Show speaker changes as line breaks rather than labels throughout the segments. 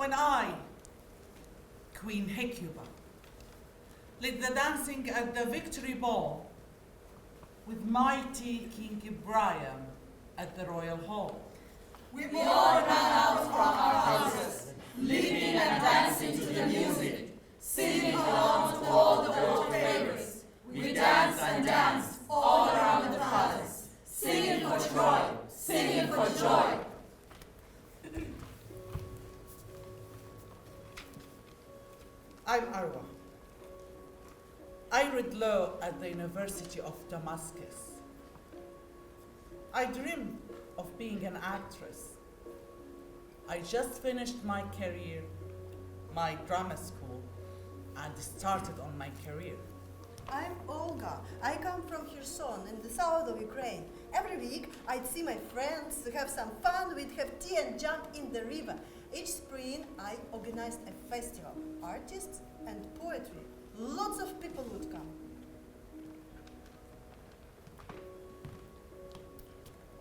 when I, Queen Hecuba, led the dancing at the Victory Ball with mighty King Priam at the Royal Hall.
We all ran out from our houses, leaping and dancing to the music, singing along to all the court favors. We danced and danced all around the palace, singing for joy, singing for joy.
I'm Arwa. I read law at the University of Damascus. I dream of being an actress. I just finished my career, my drama school, and started on my career.
I'm Olga. I come from Kherson in the south of Ukraine. Every week I'd see my friends to have some fun. We'd have tea and jump in the river. Each spring I organized a festival, artists and poetry. Lots of people would come.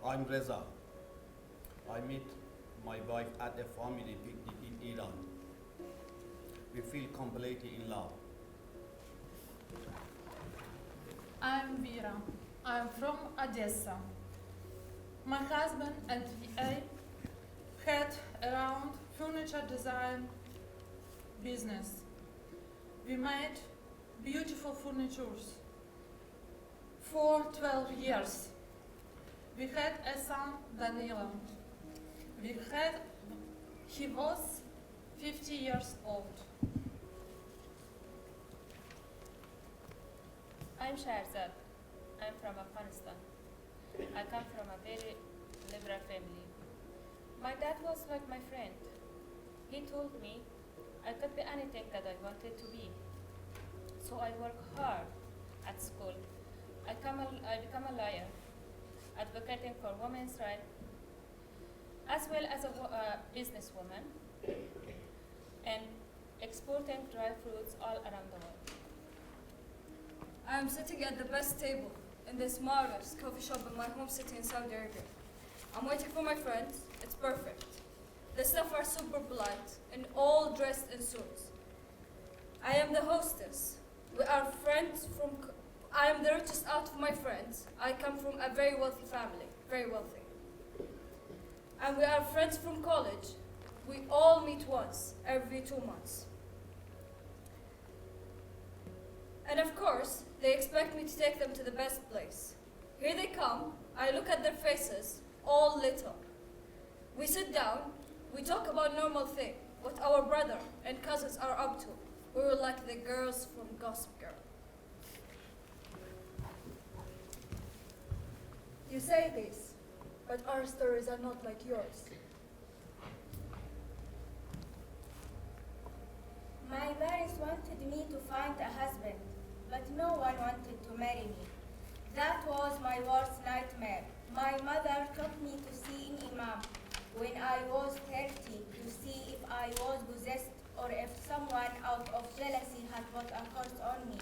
I'm Reza. I met my wife at a family picnic in Iran. We feel completely in love.
I'm Vera. I'm from Odessa. My husband and I had around furniture design business. We made beautiful furnitures for 12 years. We had a son, Danilo. He was 50 years old.
I'm Shahrzad. I'm from Afghanistan. I come from a very liberal family. My dad was like my friend. He told me I could be anything that I wanted to be. So I work hard at school. I become a lawyer, advocating for women's rights, as well as a businesswoman, and exporting dry fruits all around the world.
I am sitting at the best table in this marvelous coffee shop in my home city in Saudi Arabia. I'm waiting for my friends. It's perfect. The staff are super polite and all dressed in suits. I am the hostess. We are friends from. I am the richest out of my friends. I come from a very wealthy family, very wealthy. And we are friends from college. We all meet once every 2 months. And of course, they expect me to take them to the best place. Here they come, I look at their faces, all lit up. We sit down, we talk about normal things, what our brother and cousins are up to. We were like the girls from Gossip Girl.
You say this, but our stories are not like yours.
My parents wanted me to find a husband, but no one wanted to marry me. That was my worst nightmare. My mother took me to see an imam when I was 30 to see if I was possessed or if someone out of jealousy had put a curse on me.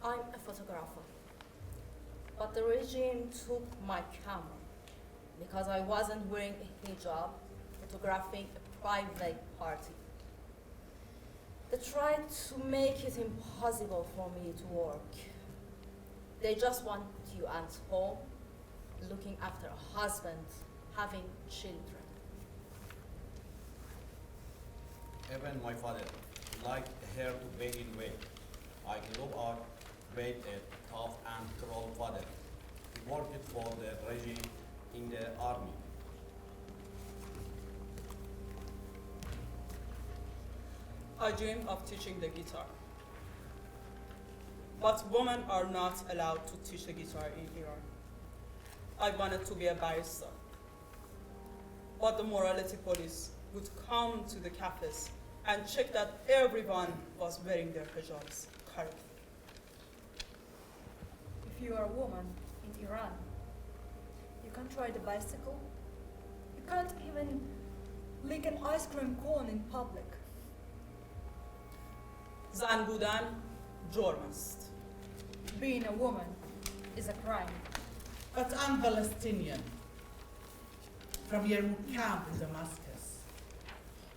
I'm a photographer, but the regime took my camera because I wasn't wearing a hijab, photographing a private party. They tried to make it impossible for me to work. They just want you at home, looking after a husband, having children.
Even my father liked her to be in way. I grew up with a tough and cruel father. He worked for the regime in the army.
I dream of teaching the guitar. But women are not allowed to teach the guitar in Iran. I wanted to be a barrister. But the morality police would come to the cafes and check that everyone was wearing their hijabs correctly.
If you are a woman in Iran, you can't ride a bicycle. You can't even lick an ice cream cone in public.
زن بودن جرم است.
Being a woman is a crime.
But I'm Palestinian, from Yarmouk camp in Damascus,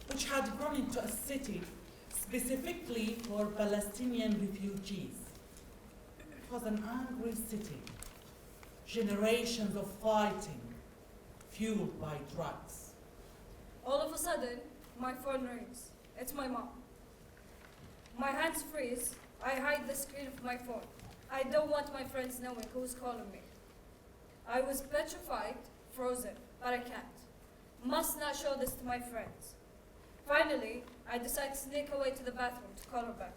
which had grown into a city specifically for Palestinian refugees. It was an angry city, generations of fighting, fueled by drugs.
All of a sudden, my phone rings. It's my mom. My hands freeze. I hide the screen of my phone. I don't want my friends knowing who's calling me. I was petrified, frozen, but I can't. Must not show this to my friends. Finally, I decide to sneak away to the bathroom to call her back.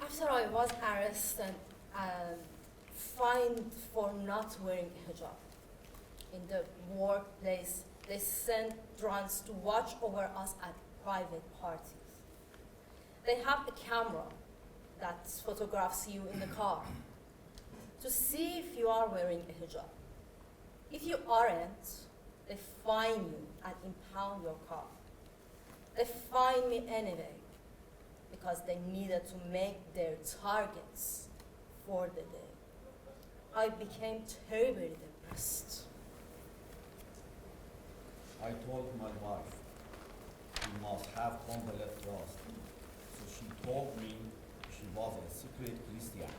After I was arrested and fined for not wearing a hijab, in the workplace, they sent drones to watch over us at private parties. They have a camera that photographs you in the car to see if you are wearing a hijab. If you aren't, they fine you and impound your car. They fined me anyway because they needed to make their targets for the day. I became terribly depressed.
I told my wife, you must have complete trust. So she told me she was a secret Christian.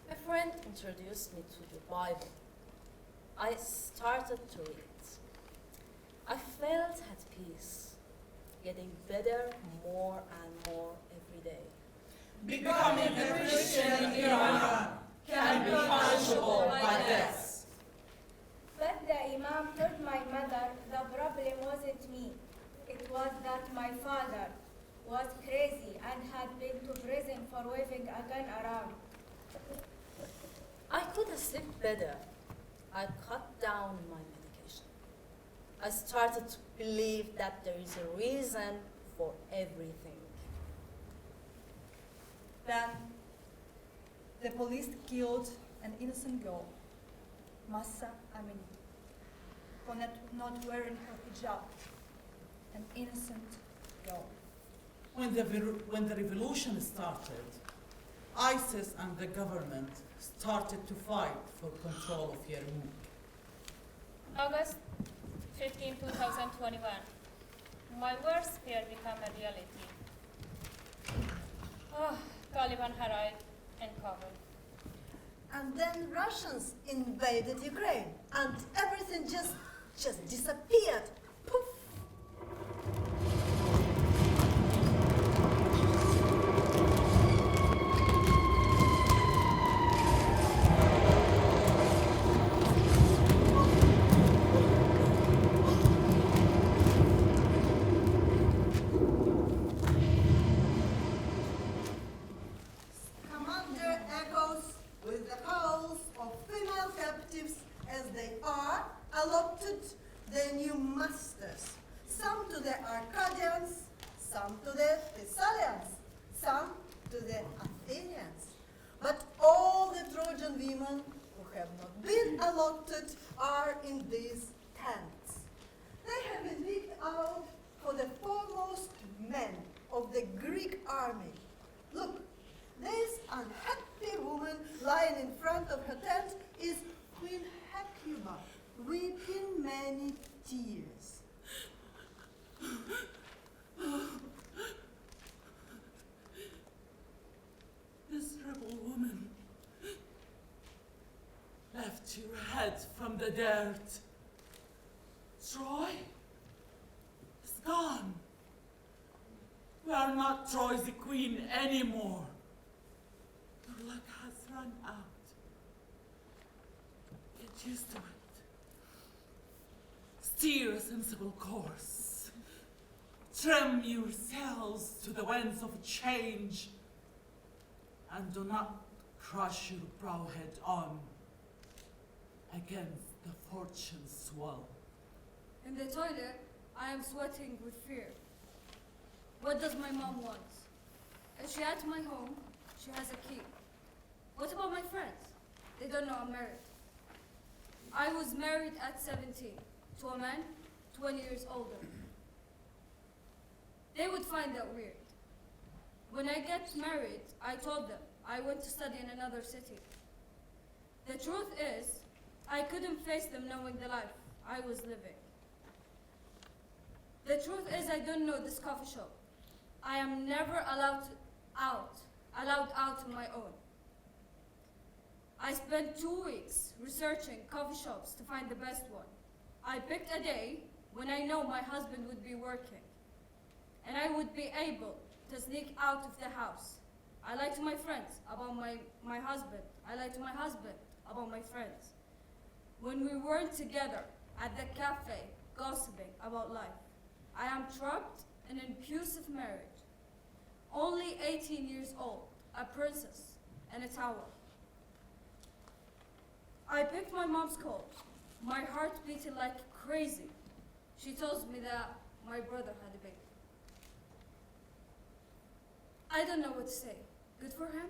A friend introduced me to the Bible. I started to read. I felt at peace, getting better more and more every day.
Becoming a Christian in Iran can be punishable by death.
But the Imam told my mother the problem wasn't me. It was that my father was crazy and had been to prison for waving a gun around.
I could sleep better. I cut down my medication. I started to believe that there is a reason for everything.
Then the police killed an innocent girl, Massa Amini, for not wearing her hijab. An innocent girl.
When the revolution started, ISIS and the government started to fight for control of Yarmouk.
August 15, 2021. My worst fear became a reality. Taliban had arrived in Kabul.
And then Russians invaded Ukraine, and everything just disappeared. Poof! Commander echoes with the calls of female captives as they are allotted their new masters, some to the Arcadians, some to the Thessalians, some to the Athenians. But all the Trojan women who have not been allotted are in these tents. They have been picked out for the foremost men of the Greek army. Look, this unhappy woman lying in front of her tent is Queen Hecuba, weeping many tears.
Miserable woman, left your head from the dirt. Troy is gone. We are not Troy's queen anymore. Your luck has run out. Get used to it. Steer a sensible course. Trim yourselves to the winds of change. And do not crush your brow head on against the fortune's swell.
In the toilet, I am sweating with fear. What does my mom want? Is she at my home? She has a key. What about my friends? They don't know I'm married. I was married at 17 to a man 20 years older. They would find that weird. When I get married, I told them I went to study in another city. The truth is, I couldn't face them knowing the life I was living. The truth is, I don't know this coffee shop. I am never allowed out on my own. I spent 2 weeks researching coffee shops to find the best one. I picked a day when I know my husband would be working, and I would be able to sneak out of the house. I lied to my friends about my husband. I lied to my husband about my friends. When we weren't together at the cafe, gossiping about life. I am trapped in an abusive marriage. Only 18 years old, a princess in a tower. I picked my mom's call, my heart beating like crazy. She tells me that my brother had a baby. I don't know what to say. Good for him?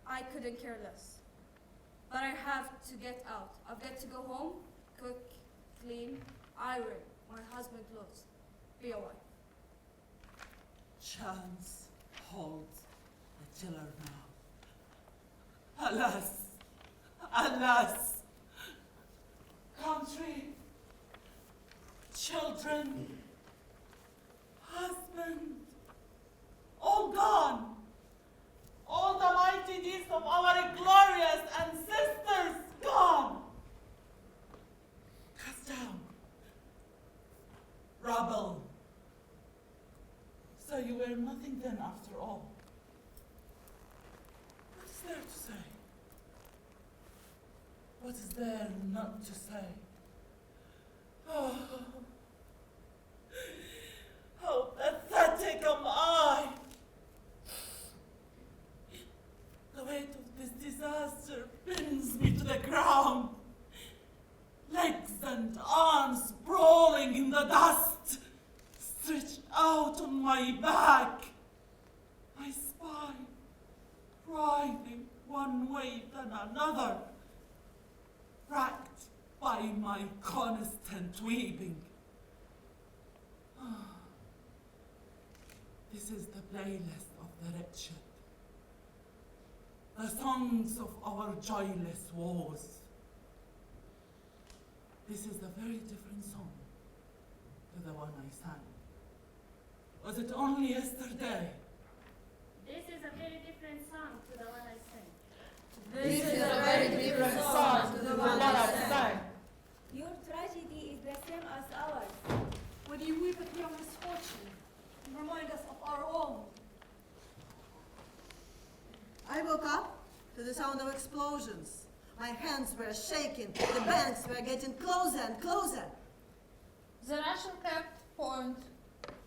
I couldn't care less. But I have to get out. I've got to go home, cook, clean, iron my husband's clothes, be a wife.
Chance holds the tiller now. Alas, alas, country, children, husband, all gone. All the mighty deeds of our glorious ancestors gone. Cast down. Rubble. So you were nothing then after all. What is there to say? What is there not to say? Oh, how pathetic am I! The weight of this disaster pins me to the ground. Legs and arms sprawling in the dust, stretched out on my back. My spine writhing one way than another, racked by my constant weeping. This is the playlist of the wretched, the songs of our joyless wars. This is a very different song to the one I sang. Was it only yesterday?
This is a very different song to the one I sang.
This is a very different song to the one I sang.
Your tragedy is the same as ours.
When you weep at your misfortune, you remind us of our own.
I woke up to the sound of explosions. My hands were shaking. The bangs were getting closer and closer.
The Russian kept point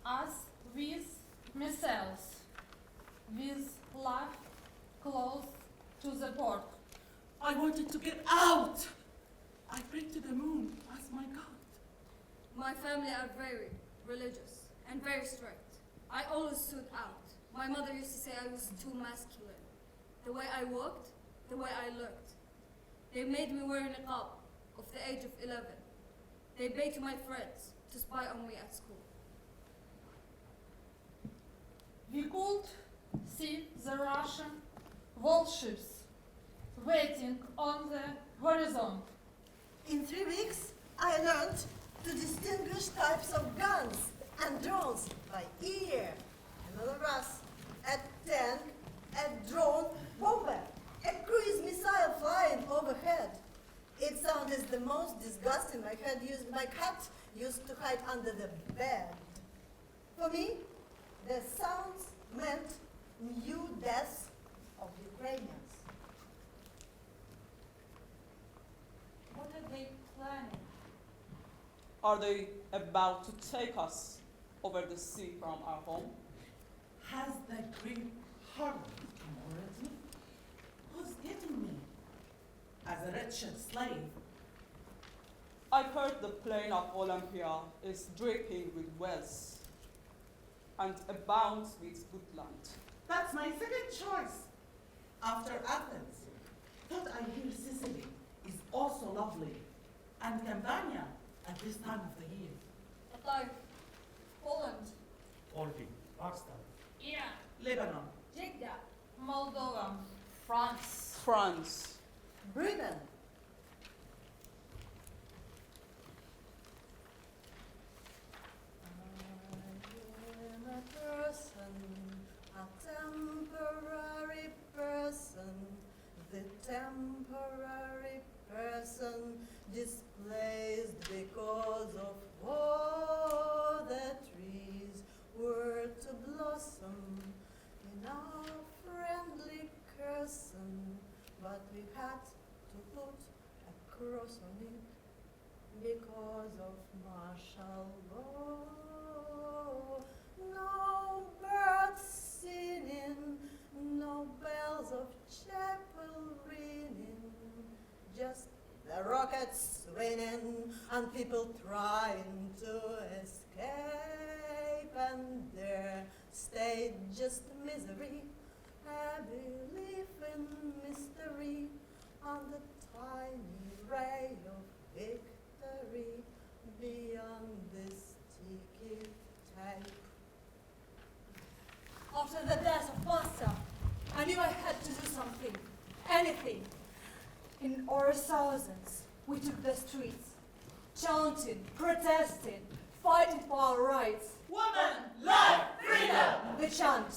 us with missiles, with life close to the port.
I wanted to get out. I prayed to the moon as my God.
My family are very religious and very strict. I always stood out. My mother used to say I was too masculine. The way I walked, the way I looked. They made me wear a niqab of the age of 11. They begged my friends to spy on me at school.
We could see the Russian warships waiting on the horizon.
In 3 weeks, I learned to distinguish types of guns and drones by ear. Another Rus, a tank, a drone bomber, a cruise missile flying overhead. It sounded the most disgusting. My cat used to hide under the bed. For me, the sounds meant new deaths of Ukrainians.
What are they planning?
Are they about to take us over the sea from our home?
Has the great harlot come already? Who's getting me? As a wretched slave?
I heard the plain of Olympia is dripping with wealth and abounds with good land.
That's my second choice. After Athens, thought I hear Sicily is also lovely, and Campania at this time of the year.
Like Poland,
Olvi,
Iran,
Lebanon,
Jeddah,
Moldova,
France.
France.
Britain. I am a person, a temporary person, the temporary person displaced because of all the trees were to blossom in our friendly Kherson, but we had to put a cross on it because of martial law. No birds singing, no bells of chapel ringing, just the rockets raining and people trying to escape, and there stayed just misery, a belief in mystery, and the tiny ray of victory beyond this sticky tape.
After the death of Sparta, I knew I had to do something, anything. In our thousands, we took the streets, chanting, protesting, fighting for our rights.
Woman, life, freedom!
The chant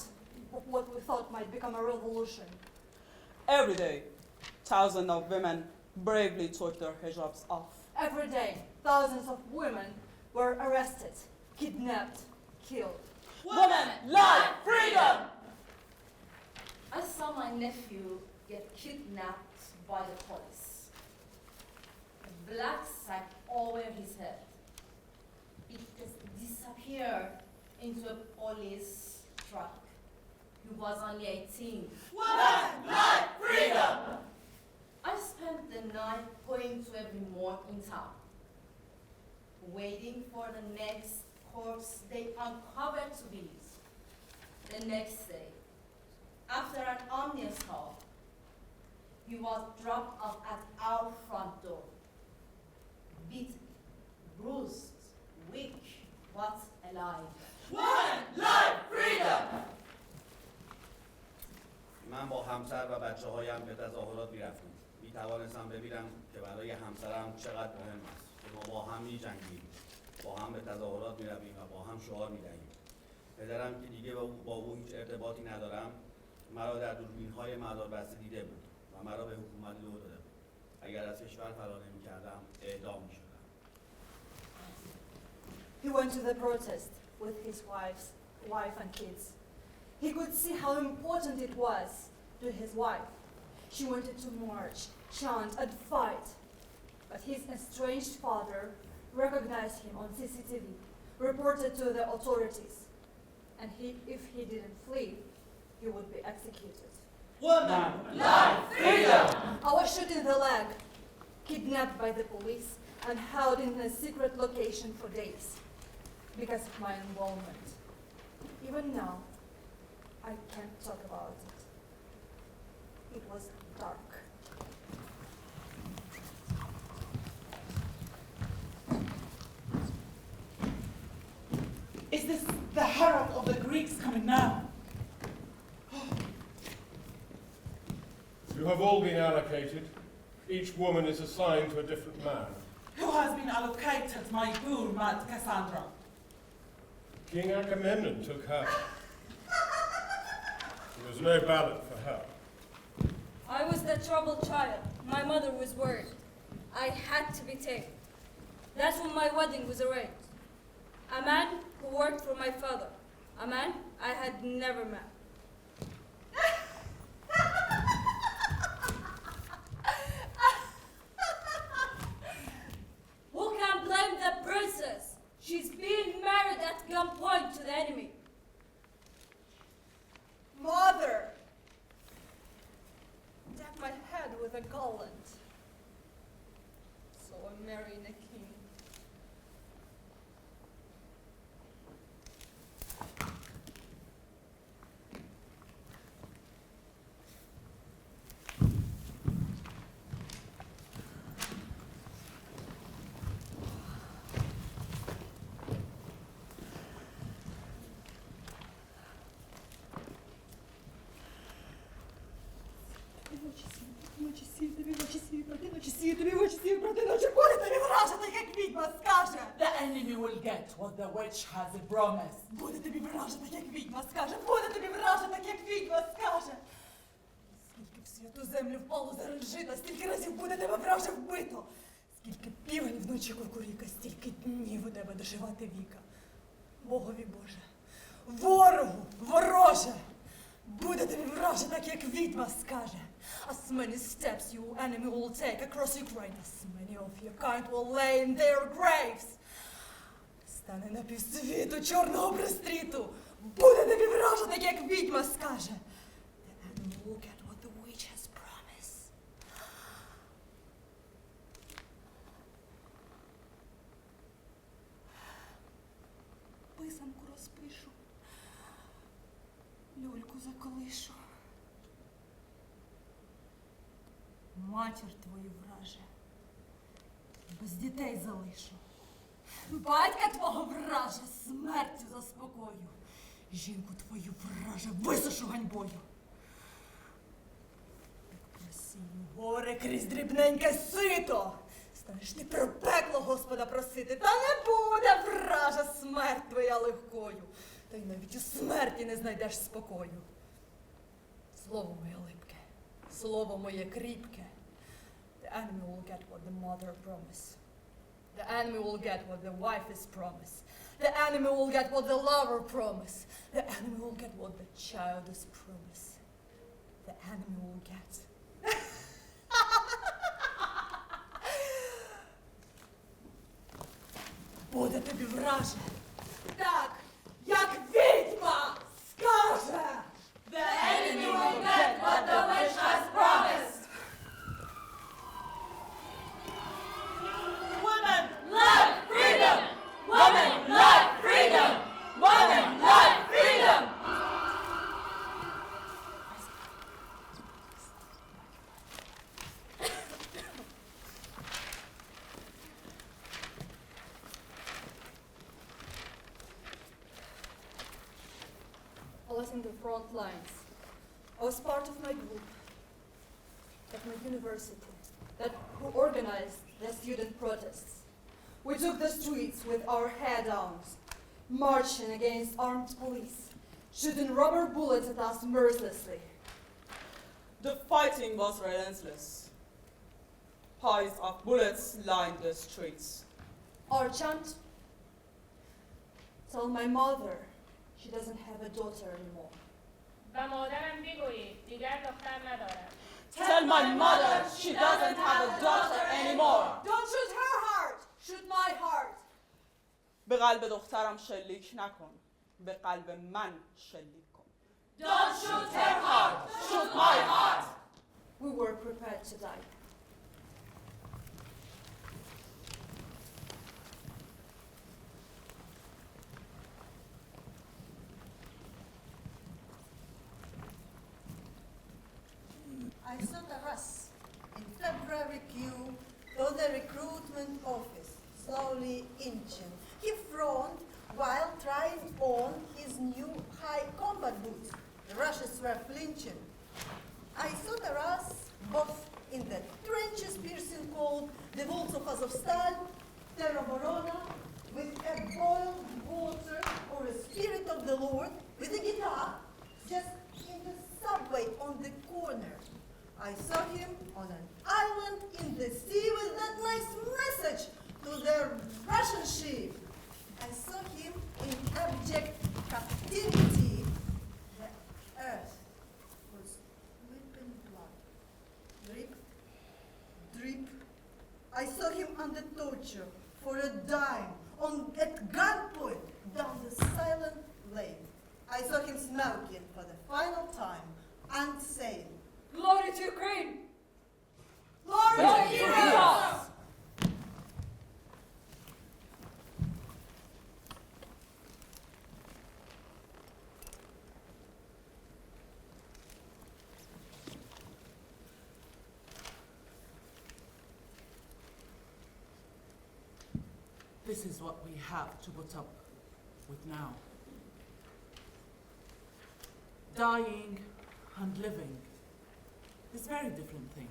of what we thought might become a revolution.
Every day, thousands of women bravely took their hijabs off.
Every day, thousands of women were arrested, kidnapped, killed.
Woman, life, freedom!
I saw my nephew get kidnapped by the police. A black sack over his head. It just disappeared into a police truck. He was only 18.
Woman, life, freedom!
I spent the night going to every morgue in town, waiting for the next corpse they uncovered to be. The next day, after an ominous call, he was dropped off at our front door, beaten, bruised, weak, but alive.
Woman, life, freedom!
من با همسر و بچه هایم به تظاهرات می‌رفتیم. می‌توانستم ببینم که برای همسرم چقدر مهم است که ما با هم می‌جنگیم، با هم به تظاهرات می‌رویم و با هم شعار می‌دهیم. پدرم که دیگه با او هیچ ارتباطی ندارم، مرا در دوربین‌های مداربسته دیده بود و مرا به حکومت لو داده بود. اگر از کشور فرار نمی‌کردم اعدام می‌شدم.
He went to the protest with his wife and kids. He could see how important it was to his wife. She wanted to march, chant, and fight. But his estranged father recognized him on CCTV, reported to the authorities, and if he didn't flee, he would be executed.
Woman, life, freedom!
I was shot in the leg, kidnapped by the police, and held in a secret location for days because of my involvement. Even now, I can't talk about it. It was dark.
Is this the herald of the Greeks coming now?
You have all been allocated. Each woman is assigned to a different man.
Who has been allocated my poor mad Cassandra?
King Agamemnon took her. There was no ballot for her.
I was the troubled child. My mother was worried. I had to be taken. That's when my wedding was arranged. A man who worked for my father. A man I had never met. Who can blame the princess? She's being married at gunpoint to the enemy.
Mother! Deck my head with a garland. So I'm marrying a king. Всі тобі в очі проти ночі буде тобі вражити, як відьма скаже.
The enemy will get what the witch has promised.
Буде тобі вражити, як відьма скаже. Буде тобі вражити, як відьма скаже. Скільки в святу землю впало зариль жита, стільки разів буде тебе враже вбито. Скільки півень вночі кукуріка, стільки днів у тебе доживати віка. Богові Боже, ворогу, вороже, буде тобі враже, так як відьма скаже. As many steps your enemy will take across Ukraine, as many of your kind will lay in their graves. Стане на півсвіту чорного пристріту, буде тобі враже, так як відьма скаже. The enemy will get what the witch has promised. Писанку розпишу, люльку заколишу. Матір твою враже, без дітей залишу. Батька твого враже, смертю заспокою. Жінку твою враже, висушу ганьбою. Як просію гори крізь дрібненьке сито, станеш ти про пекло Господа просити, та не буде враже смерть твоя легкою, та й навіть у смерті не знайдеш спокою. Слово моє липке, слово моє кріпке. The enemy will get what the mother promised. The enemy will get what the wife is promised. The enemy will get what the lover promised. The enemy will get what the child is promised. The enemy will get. Буде тобі враже, так, як відьма скаже.
The enemy will get what the witch has promised. Women, love, freedom! Women, love, freedom! Women, love, freedom!
I was in the front lines. I was part of my group at my university who organized the student protests. We took the streets with our head down, marching against armed police, shooting rubber bullets at us mercilessly.
The fighting was relentless. Piles of bullets lined the streets.
Our chant, tell my mother she doesn't have a daughter anymore.
و مادرم بگویید دیگر دختر ندارد.
Tell my mother she doesn't have a daughter anymore.
Don't shoot her heart, shoot my heart.
به قلب دخترم شلیک نکن. به قلب من شلیک کن.
Don't shoot her heart, shoot my heart!
We were prepared to die.
I saw Taras in February queue to the recruitment office, slowly inching. He frowned while trying on his new high combat boots. The Russians were flinching. I saw Taras both in the trenches piercing cold, the walls of Azovstal, Teroborona, with a boiled water or a spirit of the Lord, with a guitar, just in the subway on the corner. I saw him on an island in the sea with that nice message to the Russian ship. I saw him in abject captivity. The earth was dripping blood. Drip, drip. I saw him under torture for a dime, at gunpoint down the silent lane. I saw him smoking for the final time and saying,
Glory to Ukraine!
Glory to heroes!
This is what we have to put up with now. Dying and living is a very different thing.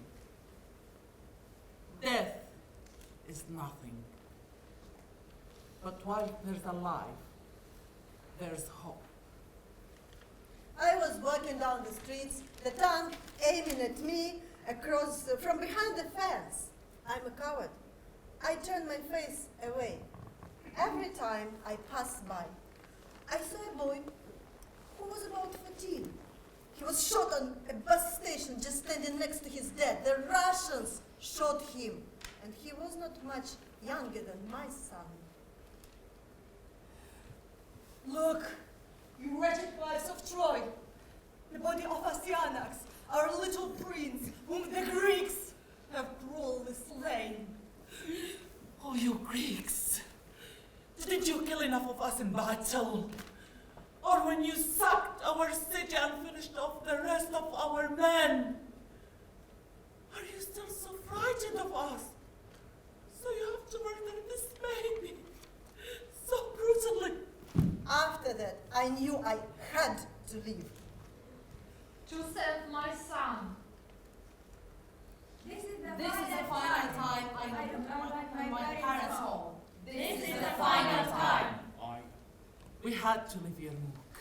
is nothing. But while there's a life, there's hope.
I was walking down the streets, the tank aiming at me across from behind the fence. I'm a coward. I turned my face away. Every time I passed by, I saw a boy who was about 14. He was shot on a bus station just standing next to his dad. The Russians shot him, and he was not much younger than my son.
Look, you wretched wives of Troy, the body of Asianax, our little prince, whom the Greeks have cruelly slain.
Oh, you Greeks! Didn't you kill enough of us in battle? Or when you sacked our city and finished off the rest of our men? Are you still so frightened of us? So you have to murder this baby so brutally?
After that, I knew I had to leave.
To save my son.
This is the
This is the final time I
don't like
my parents' home.
This is the final time.
We had to leave Yarmouk.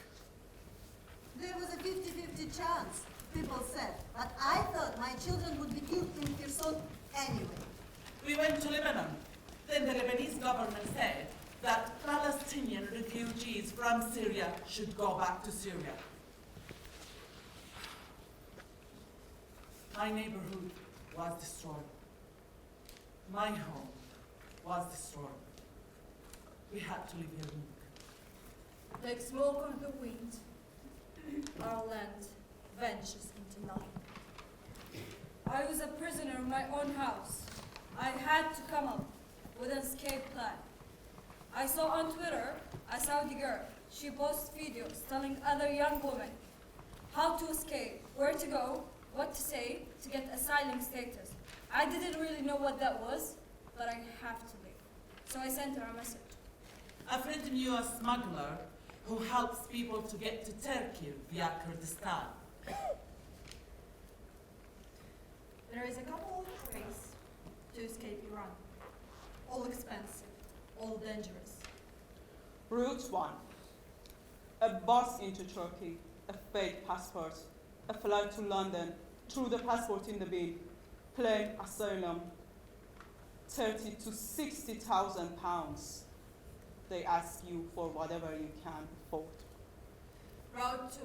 There was a 50-50 chance, people said, but I thought my children would be killed in Kherson anyway.
We went to Lebanon. Then the Lebanese government said that Palestinian refugees from Syria should go back to Syria. My neighborhood was destroyed. My home was destroyed. We had to leave Yarmouk.
Like smoke on the wind, our land vanishes into nothing. I was a prisoner in my own house. I had to come up with an escape plan. I saw on Twitter a Saudi girl. She posts videos telling other young women how to escape, where to go, what to say to get asylum status. I didn't really know what that was, but I have to leave. So I sent her a message.
A friend knew a smuggler who helps people to get to Turkey via Kurdistan.
There is a couple of ways to escape Iran. All expensive, all dangerous.
Route 1. A bus into Turkey, a fake passport, a flight to London, through the passport in the bin, claim asylum, 30 to 60,000 pounds. They ask you for whatever you can afford.
Route 2.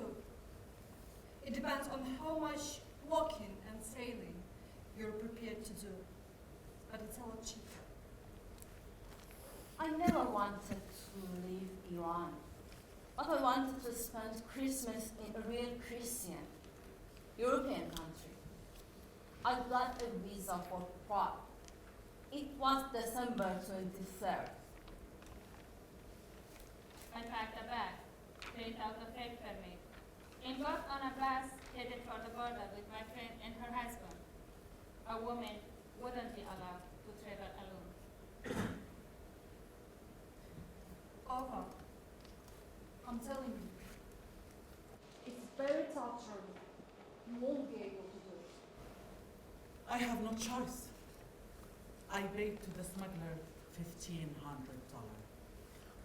It depends on how much walking and sailing you're prepared to do, but it's a lot cheaper.
I never wanted to leave Iran, but I wanted to spend Christmas in a real Christian, European country. I got a visa for Prague. It was December 23rd.
I packed a bag, print out a fake permit, and got on a bus headed for the border with my friend and her husband. A woman wouldn't be allowed to travel alone.
Ava, I'm telling you,
It's very torturing. You won't be able to do it.
I have no choice. I paid to the smuggler $1,500.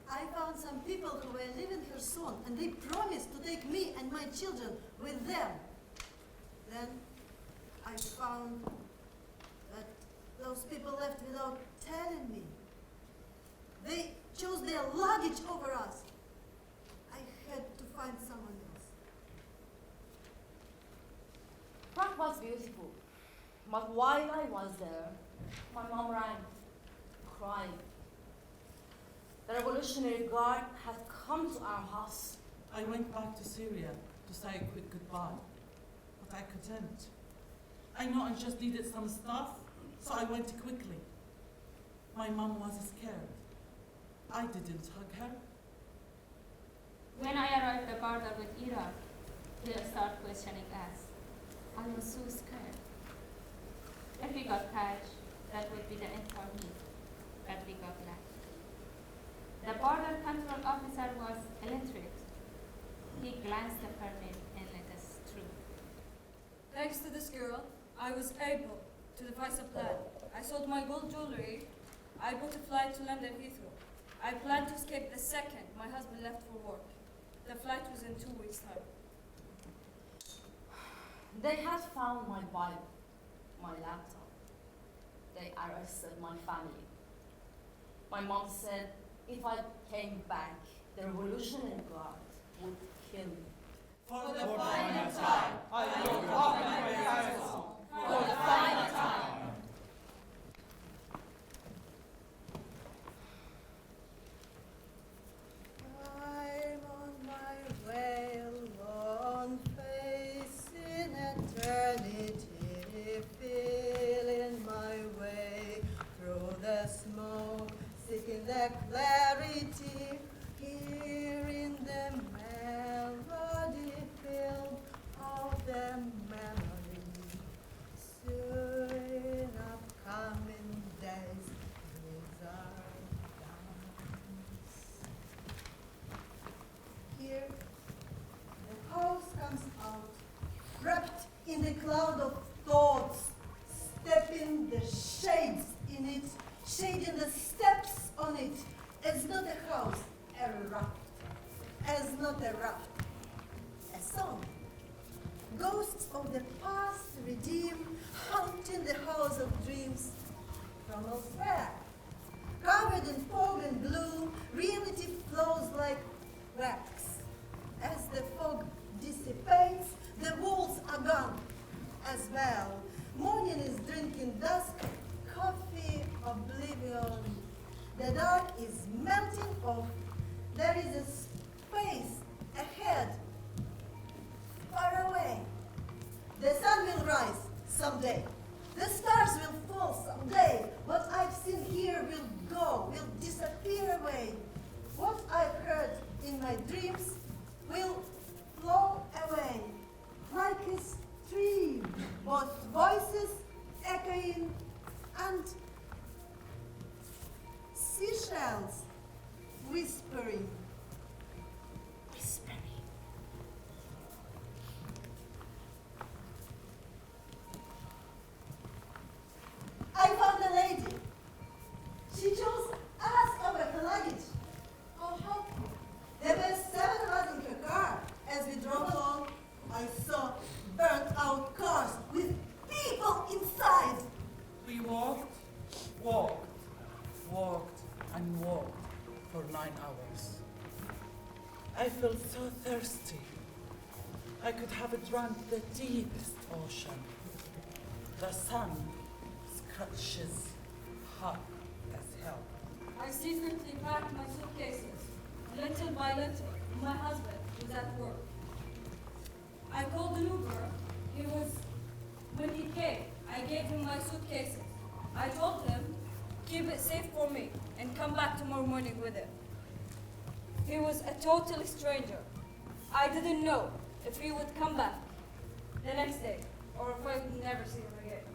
I found some people who were living here soon, and they promised to take me and my children with them. Then I found that those people left without telling me. They chose their luggage over us. I had to find someone else.
Prague was beautiful, but while I was there, my mom ran, crying. The Revolutionary Guard had come to our house.
I went back to Syria to say a quick goodbye, but I couldn't. I know I just needed some stuff, so I went quickly. My mom was scared. I didn't hug her.
When I arrived at the border with Iraq, they started questioning us. I was so scared. If we got catch, that would be the end for me, but we got lucky. The border control officer was illiterate. He glanced the permit and let us through.
Thanks to this girl, I was able to devise a plan. I sold my gold jewelry I bought a flight to London Heathrow. I planned to escape the second my husband left for work. The flight was in 2 weeks' time.
They had found my Bible, my laptop. They arrested my family. My mom said if I came back, the Revolutionary Guard would kill me.
For the final time, I look up at my parents. For the final time.
I'm on my way alone, facing eternity, feeling my way through the smoke, seeking the clarity, hearing the melody filled of the memory. Soon upcoming days, these are dance. Here, the house comes out, wrapped in the cloud of thoughts, stepping the shades in it, shading the steps on it, as not a house, a raft, as not a raft, a song. Ghosts of the past redeem, haunting the house of dreams from elsewhere. Covered in fog and gloom, reality flows like wax. As the fog dissipates, the walls are gone as well. Morning is drinking dusk, coffee oblivion. The dark is melting off. There is a space ahead, far away. The sun will rise someday. The stars will fall someday. What I've seen here will go, will disappear away. What I've heard in my dreams will flow away like a stream, both voices echoing and seashells whispering. Whispering. I found a lady. She chose us over her luggage. Oh, how there were 7 of us in her car. As we drove along, I saw burnt-out cars with people inside.
We walked, and walked for 9 hours. I felt so thirsty. I could have drunk the deepest ocean. The sun scorches hot as hell.
I secretly packed my suitcases, little by little. My husband was at work. I called an Uber. When he came, I gave him my suitcases. I told him, keep it safe for me and come back tomorrow morning with it. He was a total stranger. I didn't know if he would come back the next day or if I would never see him again.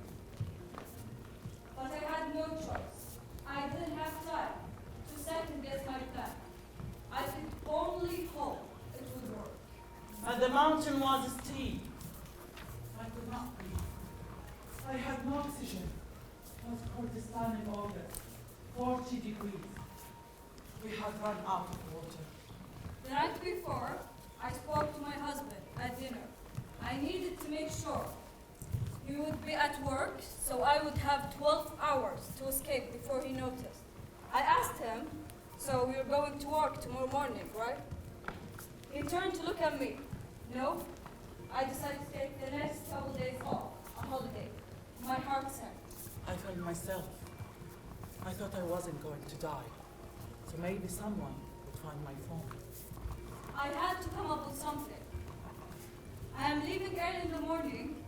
But I had no choice. I didn't have time to second guess my plan. I could only hope it would work.
And the mountain was steep. I could not breathe. I had no oxygen. It was Kurdistan in August, 40 degrees. We had run out of water.
The night before, I spoke to my husband at dinner. I needed to make sure he would be at work, so I would have 12 hours to escape before he noticed. I asked him, so we're going to work tomorrow morning, right? He turned to look at me. No, I decided to take the next couple days off, a holiday. My heart sank.
I told myself, I thought I wasn't going to die. So maybe someone would find my phone.
I had to come up with something. I am leaving early in the morning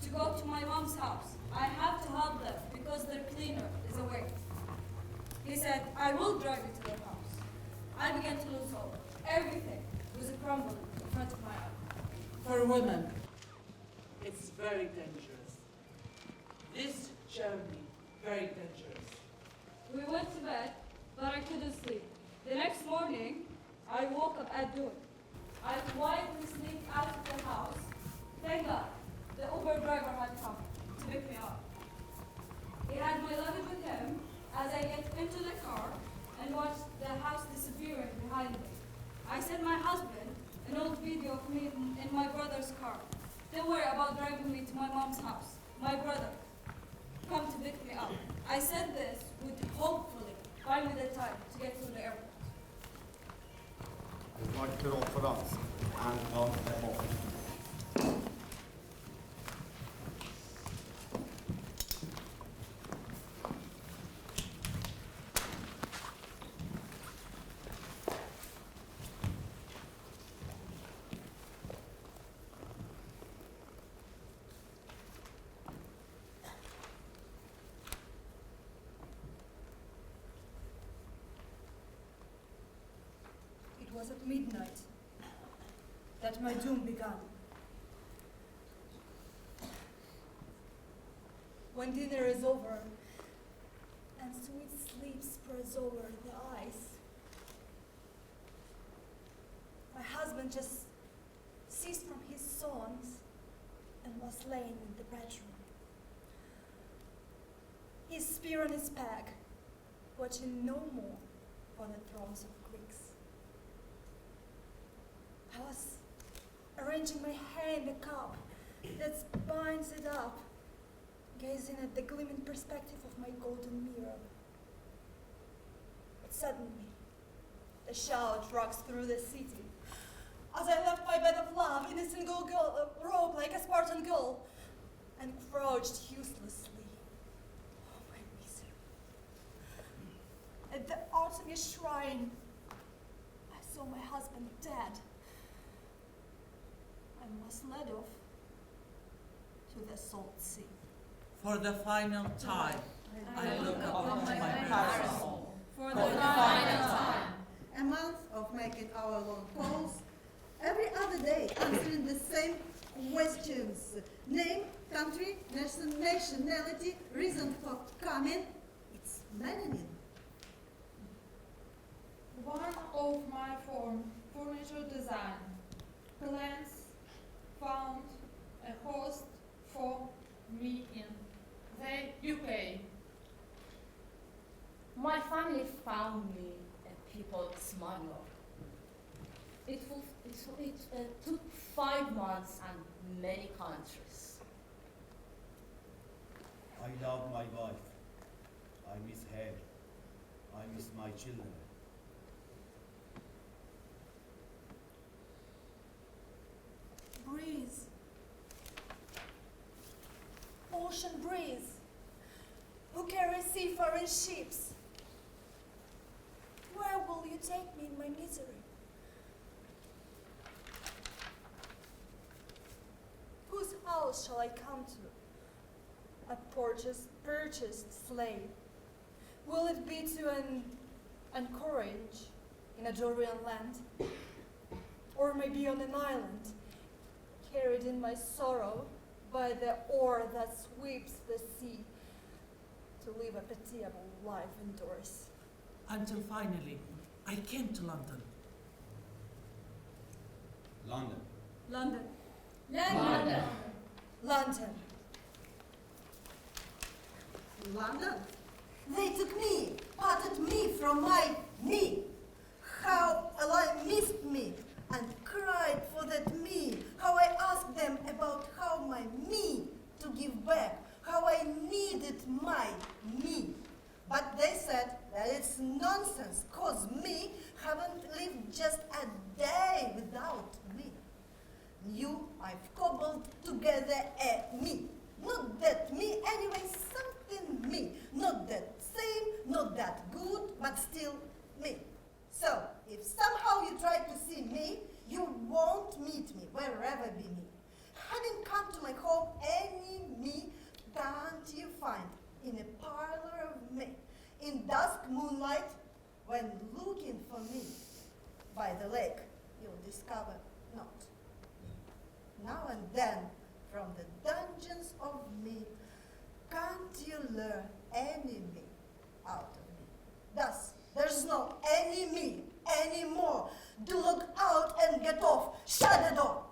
to go to my mom's house. I have to help them because their cleaner is away. He said, I will drive you to their house. I began to lose hope. Everything was crumbling in front of my eyes.
For women, it's very dangerous. This journey, very dangerous.
We went to bed, but I couldn't sleep. The next morning, I woke up at dawn. I quietly sneaked out of the house. Thank God, the Uber driver had come to pick me up. He had my luggage with him, as as I get into the car and watch the house disappearing behind me. I sent my husband an old video of me in my brother's car. Don't worry about driving me to my mom's house. My brother, come to pick me up. I said this would hopefully buy me the time to get to the airport.
I want to know France and not the home.
It was at midnight that my doom began. When dinner is over and sweet sleep spreads over the eyes, my husband just ceased from his songs and was laying in the bedroom. His spear on his back, watching no more for the thrones of Greeks. I was arranging my hair in the cup that binds it up, gazing at the gleaming perspective of my golden mirror. But suddenly, a shout rocks through the city. As I left my bed of love in a single robe like a Spartan girl, and crouched uselessly. Oh, my misery. At the Artemis shrine, I saw my husband dead. And was led off to the salt sea.
For the final time, I look upon my parasol.
For the final time.
A month of making our long calls, every other day answering the same questions. Name, country, nationality, reason for coming. It's melanin.
One of my furniture design plans found a host for me in the UK.
My family found me a people smuggler. It took 5 months and many countries.
I love my wife. I miss her. I miss my children.
Breeze. Ocean breeze. Who carries seafaring ships? Where will you take me in my misery? Whose house shall I come to? A purchased slave. Will it be to an anchorage in a Dorian land? Or maybe on an island, carried in my sorrow by the oar that sweeps the sea, to live a pitiable life indoors.
Until finally, I came to London.
London.
London.
London.
London.
London? They took me, parted me from my me. How Allah missed me and cried for that me. How I asked them about how my me to give back. How I needed my me. But they said that it's nonsense, cause me haven't lived just a day without me. You, I've cobbled together a me. Not that me, anyway, something me. Not that same, not that good, but still me. So, if somehow you try to see me, you won't meet me, wherever be me. Having come to my home, any me can't you find in a parlor of me. In dusk moonlight, when looking for me by the lake, you'll discover not me. Now and then, from the dungeons of me, can't you learn any me out of me? Thus, there's no any me anymore. Do look out and get off. Shut the door.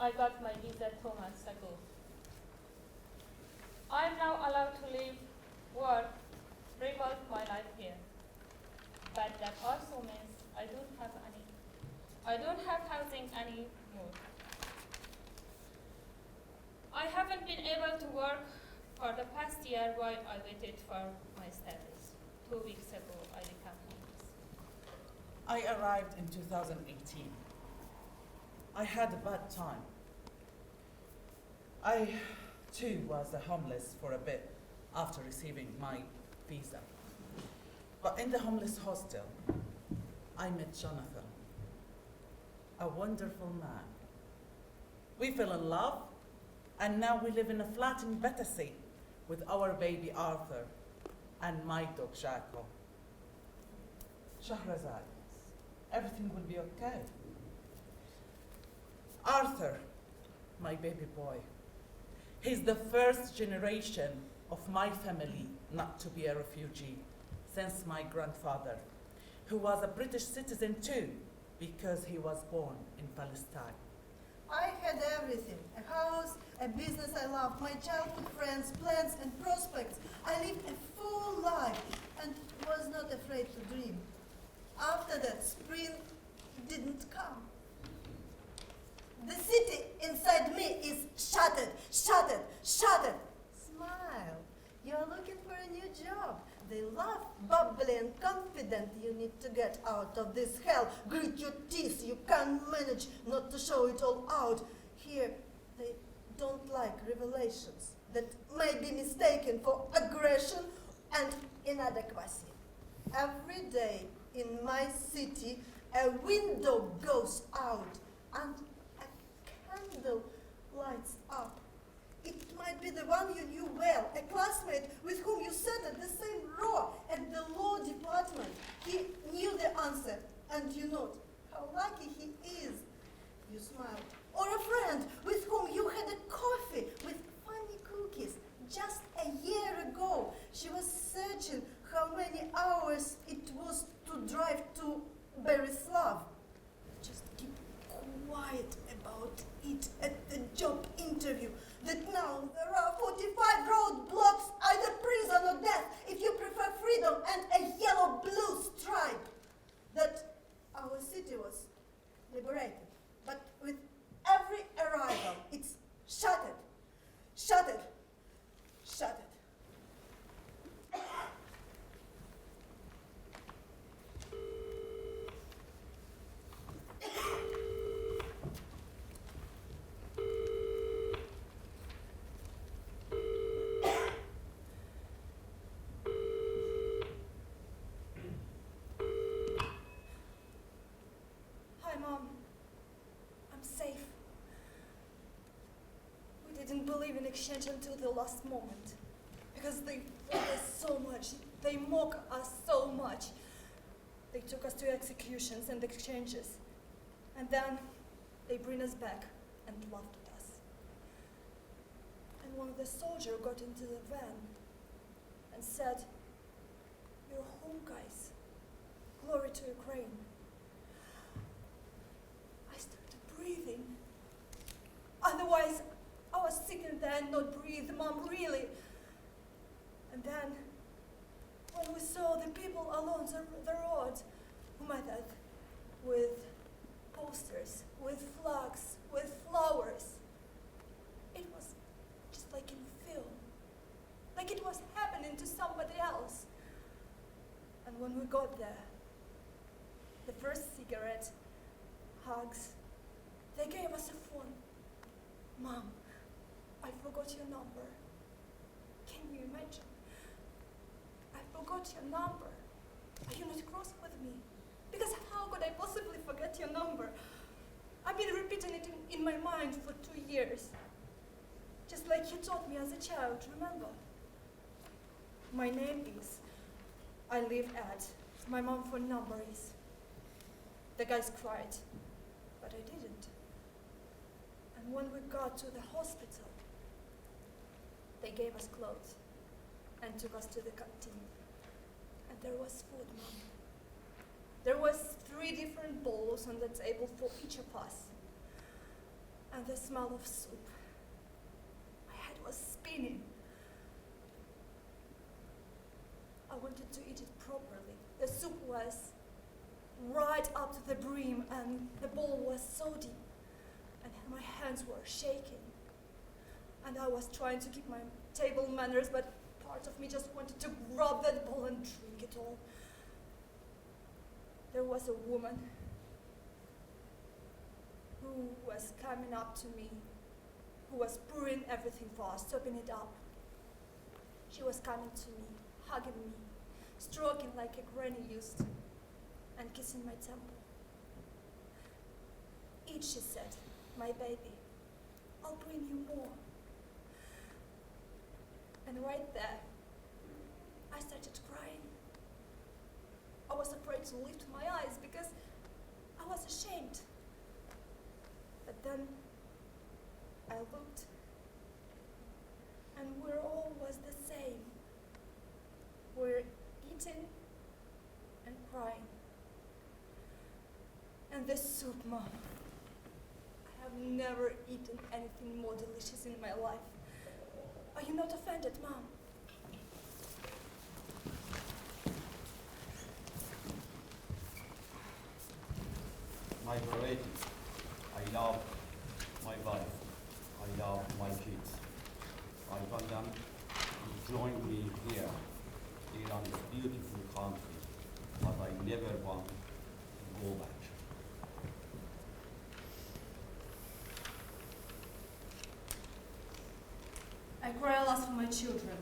I got my visa 2 months ago. I am now allowed to live, work, rebuild my life here. But that also means I don't have housing anymore. I haven't been able to work for the past year while I waited for my status. 2 weeks ago, I became homeless.
I arrived in 2018. I had a bad time. I, too, was homeless for a bit after receiving my visa. But in the homeless hostel, I met Jonathan, a wonderful man. We fell in love, and now we live in a flat in Battersea with our baby Arthur and my dog Jaco. Shahrazad, everything will be okay. Arthur, my baby boy, he's the first generation of my family not to be a refugee since my grandfather, who was a British citizen too, because he was born in Palestine.
I had everything, a house, a business I loved, my childhood friends, plans and prospects. I lived a full life and was not afraid to dream. After that, spring didn't come. The city inside me is shattered, shattered, shattered. Smile. You're looking for a new job. They laugh, bubbly and confident. You need to get out of this hell. Grit your teeth. You can't manage not to show it all out. Here, they don't like revelations that may be mistaken for aggression and inadequacy. Every day in my city, a window goes out and a candle lights up. It might be the one you knew well, a classmate with whom you sat at the same row at the law department. He knew the answer, and you note how lucky he is. You smiled. Or a friend with whom you had a coffee with funny cookies just a year ago. She was searching how many hours it was to drive to Berislav. Just keep quiet about it at the job interview. That now there are 45 roadblocks, either prison or death, if you prefer freedom and a yellow-blue stripe. That our city was liberated, but with every arrival, it's shattered, shattered, shattered.
Hi, Mom. I'm safe. We didn't believe in exchange until the last moment. Because they hurt us so much. They mock us so much. They took us to executions and exchanges. And then they bring us back and laughed at us. And one of the soldiers got into the van and said, "You're home, guys. Glory to Ukraine." I started breathing. Otherwise, I was sitting there and not breathe, Mom, really. And then, when we saw the people along the road, who met us with posters, with flags, with flowers, it was just like in film, like it was happening to somebody else. And when we got there, the first cigarette, hugs, they gave us a phone. "Mom, I forgot your number." Can you imagine? I forgot your number. Are you not cross with me? Because how could I possibly forget your number? I've been repeating it in my mind for 2 years. Just like you taught me as a child, remember? My name is, I live at, my mom phone number is. The guys cried, but I didn't. And when we got to the hospital, they gave us clothes and took us to the canteen. And there was food, Mom. There was 3 different bowls on the table for each of us.
and the smell of soup. My head was spinning. I wanted to eat it properly. The soup was right up to the brim, and the bowl was so deep, and my hands were shaking. And I was trying to keep my table manners, but part of me just wanted to grab that bowl and drink it all. There was a woman who was coming up to me, who was pouring everything fast, topping it up. She was coming to me, hugging me, stroking like a granny used to, and kissing my temple. Eat, she said, my baby, I'll bring you more. And right there, I started crying. I was afraid to lift my eyes because I was ashamed. But then I looked, and we're all was the same. We're eating and crying. And the soup, Mom. I have never eaten anything more delicious in my life. Are you not offended, Mom?
My relatives, I love my wife, I love my kids. I want them to join me here. Iran is a beautiful country, but I never want to go back.
I cry alas for my children,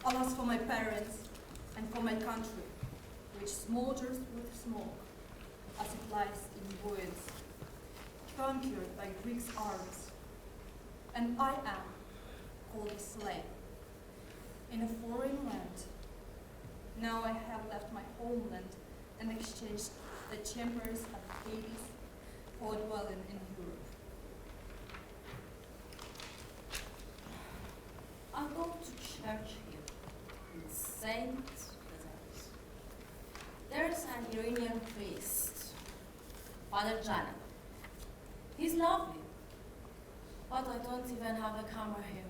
alas for my parents, and for my country, which smolders with smoke, as it lies in ruins, conquered by Greeks' arms. And I am called a slave in a foreign land. Now I have left my homeland and exchanged the chambers of Hades for dwelling in Europe.
I go to church here in Saint Lazarus. There's an Iranian priest, Father Janet. He's lovely, but I don't even have a camera here.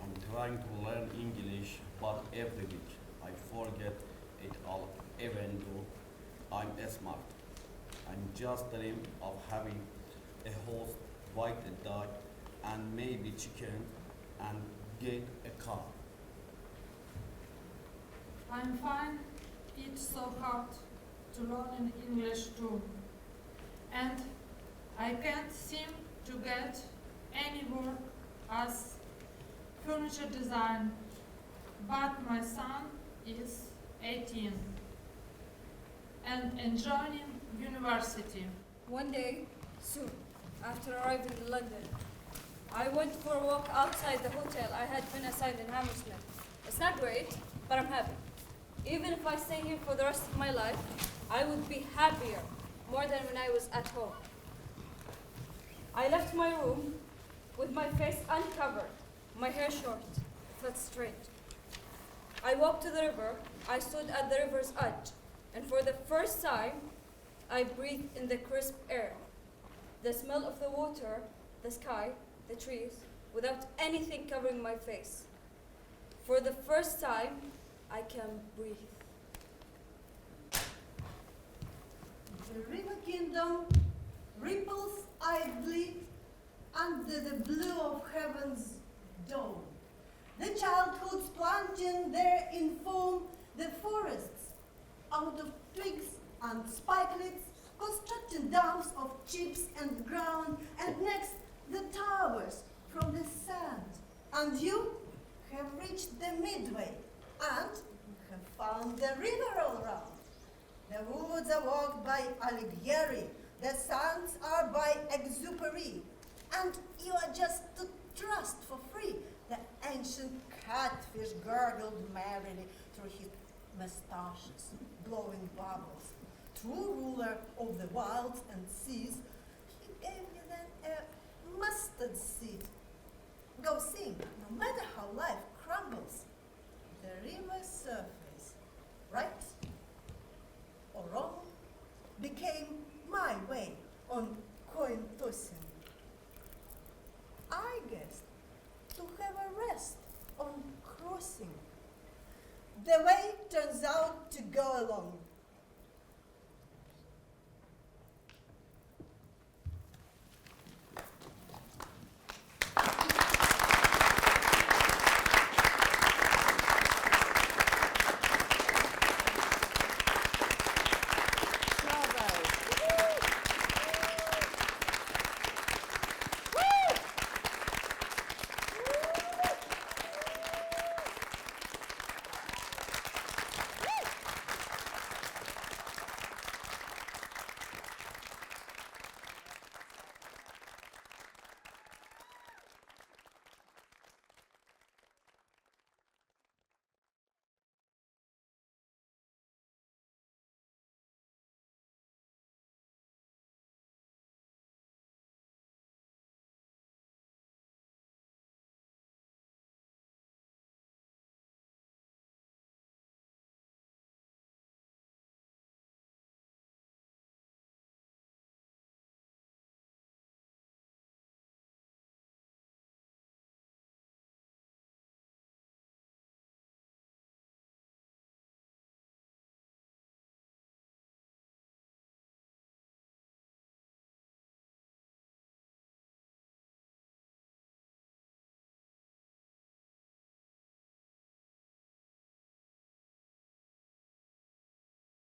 I'm trying to learn English, but every week I forget it all, even though I'm smart. I'm just dream of having a horse, white dog, and maybe chicken, and get a car.
I'm fine. It's so hard to learn in English too. And I can't seem to get any work as furniture design. But my son is 18 and enjoying university.
One day, soon, after arriving in London, I went for a walk outside the hotel I had been assigned in Hammersmith. It's not great, but I'm happy. Even if I stay here for the rest of my life, I would be happier, more than when I was at home. I left my room with my face uncovered, my hair short, flat straight. I walked to the river. I stood at the river's edge, and for the first time, I breathed in the crisp air, the smell of the water, the sky, the trees, without anything covering my face. For the first time, I can breathe.
The river kingdom ripples idly under the blue of heaven's dome. The childhood's planting there in foam the forests out of twigs and spikelets, constructing dams of chips and ground, and next the towers from the sand. And you have reached the midway and have found the river all round. The woods are walked by Alighieri, the sands are by Exupery, and you are just to trust for free the ancient catfish gurgled merrily through his mustaches, blowing bubbles. True ruler of the wilds and seas, he gave you then a mustard seed. Go sing, no matter how life crumbles, the river's surface, right or wrong, became my way on coin tossing. The way turns out to go along.